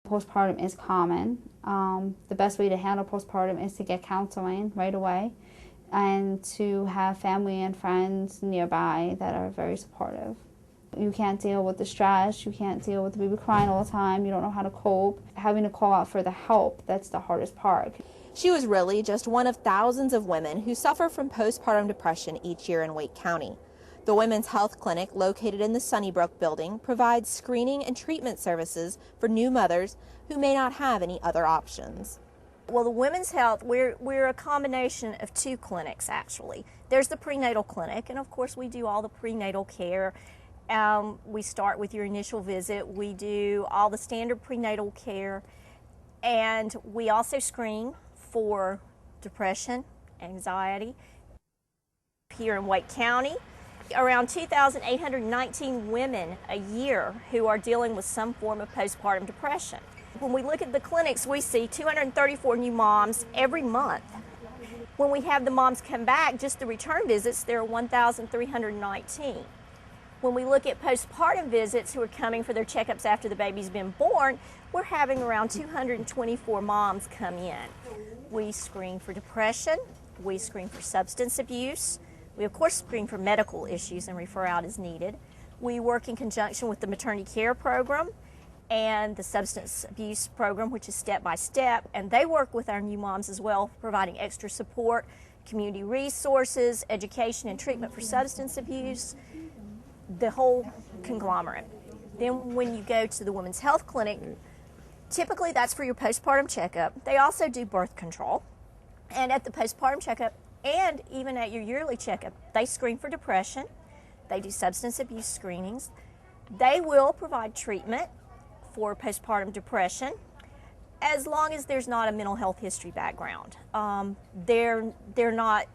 Postpartum is common. The best way to handle postpartum is to get counseling right away and to have family and friends nearby that are very supportive. You can't deal with the stress, you can't deal with the baby crying all the time, you don't know how to cope. Having to call out for the help, that's the hardest part. She was really just one of thousands of women who suffer from postpartum depression each year in Wake County. The Women's Health Clinic, located in the Sunnybrook building, provides screening and treatment services for new mothers who may not have any other options. Well, the Women's Health, we're a combination of two clinics, actually. There's the prenatal clinic, and of course we do all the prenatal care. We start with your initial visit. We do all the standard prenatal care, and we also screen for depression, anxiety. Here in Wake County, around 2,819 women a year who are dealing with some form of postpartum depression. When we look at the clinics, we see 234 new moms every month. When we have the moms come back, just the return visits, there are 1,319. When we look at postpartum visits who are coming for their checkups after the baby's been born, we're having around 224 moms come in. We screen for depression, we screen for substance abuse, we of course screen for medical issues and refer out as needed. We work in conjunction with the maternity care program and the substance abuse program, which is step by step, and they work with our new moms as well, providing extra support, community resources, education and treatment for substance abuse, the whole conglomerate. Then when you go to the Women's Health Clinic, typically that's for your postpartum checkup. They also do birth control, and at the postpartum checkup and even at your yearly checkup, they screen for depression, they do substance abuse screenings, they will provide treatment for postpartum depression as long as there's not a mental health history background. They're not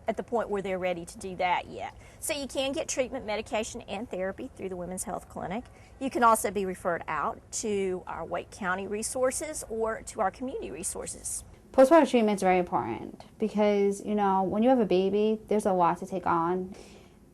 at the point where they're ready to do that yet. So you can get treatment, medication, and therapy through the Women's Health Clinic. You can also be referred out to our Wake County resources or to our community resources. Postpartum treatment is very important because, you know, when you have a baby, there's a lot to take on.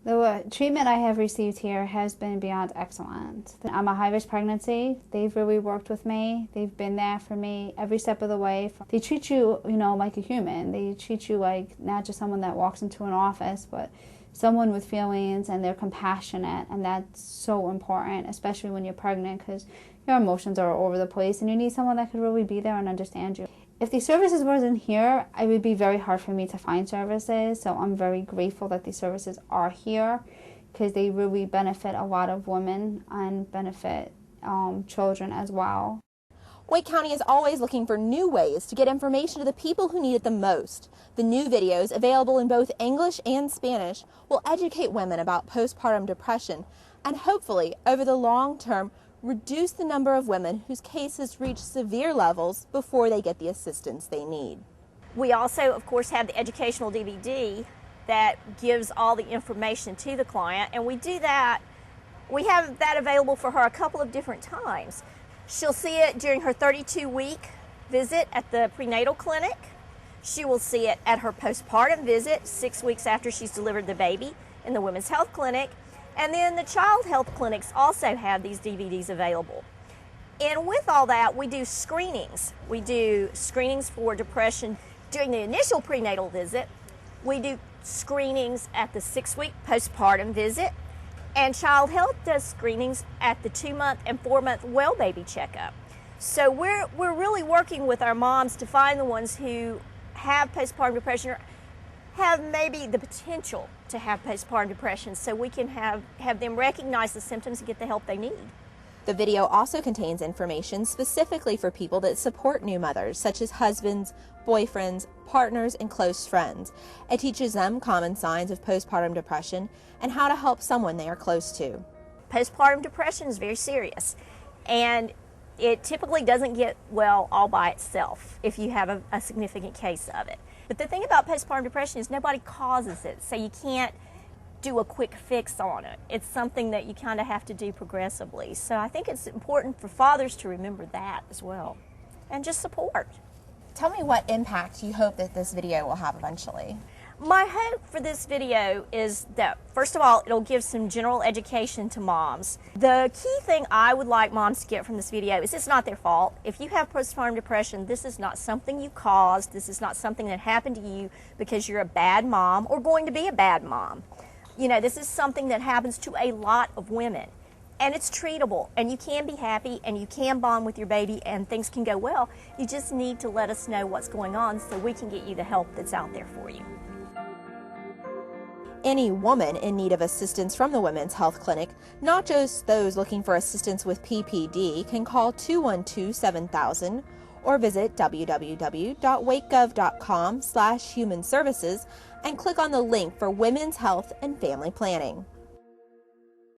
The treatment I have received here has been beyond excellent. I'm a high-risk pregnancy. They've really worked with me. They've been there for me every step of the way. They treat you, like a human. They treat you like not just someone that walks into an office, but someone with feelings, and they're compassionate, and that's so important, especially when you're pregnant, because your emotions are all over the place, and you need someone that could really be there and understand you. If these services wasn't here, it would be very hard for me to find services, so I'm very grateful that these services are here because they really benefit a lot of women and benefit children as well. Wake County is always looking for new ways to get information to the people who need it the most. The new videos, available in both English and Spanish, will educate women about postpartum depression and hopefully, over the long term, reduce the number of women whose cases reach severe levels before they get the assistance they need. We also, of course, have the educational DVD that gives all the information to the client, and we have that available for her a couple of different times. She'll see it during her 32-week visit at the prenatal clinic. She will see it at her postpartum visit 6 weeks after she's delivered the baby in the Women's Health Clinic. And then the child health clinics also have these DVDs available. And with all that, we do screenings. We do screenings for depression during the initial prenatal visit. We do screenings at the 6-week postpartum visit. And child health does screenings at the 2-month and 4-month well baby checkup. So we're really working with our moms to find the ones who have postpartum depression or have maybe the potential to have postpartum depression, so we can have them recognize the symptoms and get the help they need. The video also contains information specifically for people that support new mothers, such as husbands, boyfriends, partners, and close friends. It teaches them common signs of postpartum depression and how to help someone they are close to. Postpartum depression is very serious, and it typically doesn't get well all by itself if you have a significant case of it. But the thing about postpartum depression is nobody causes it, so you can't do a quick fix on it. It's something that you kind of have to do progressively. So I think it's important for fathers to remember that as well, and just support. Tell me what impact you hope that this video will have eventually. My hope for this video is that, first of all, it'll give some general education to moms. The key thing I would like moms to get from this video is it's not their fault. If you have postpartum depression, this is not something you caused. This is not something that happened to you because you're a bad mom or going to be a bad mom. You know, this is something that happens to a lot of women. And it's treatable, and you can be happy, and you can bond with your baby, and things can go well. You just need to let us know what's going on so we can get you the help that's out there for you. Any woman in need of assistance from the Women's Health Clinic, not just those looking for assistance with PPD, can call 212-7000 or visit www.wakegov.com/human services and click on the link for Women's Health and Family Planning.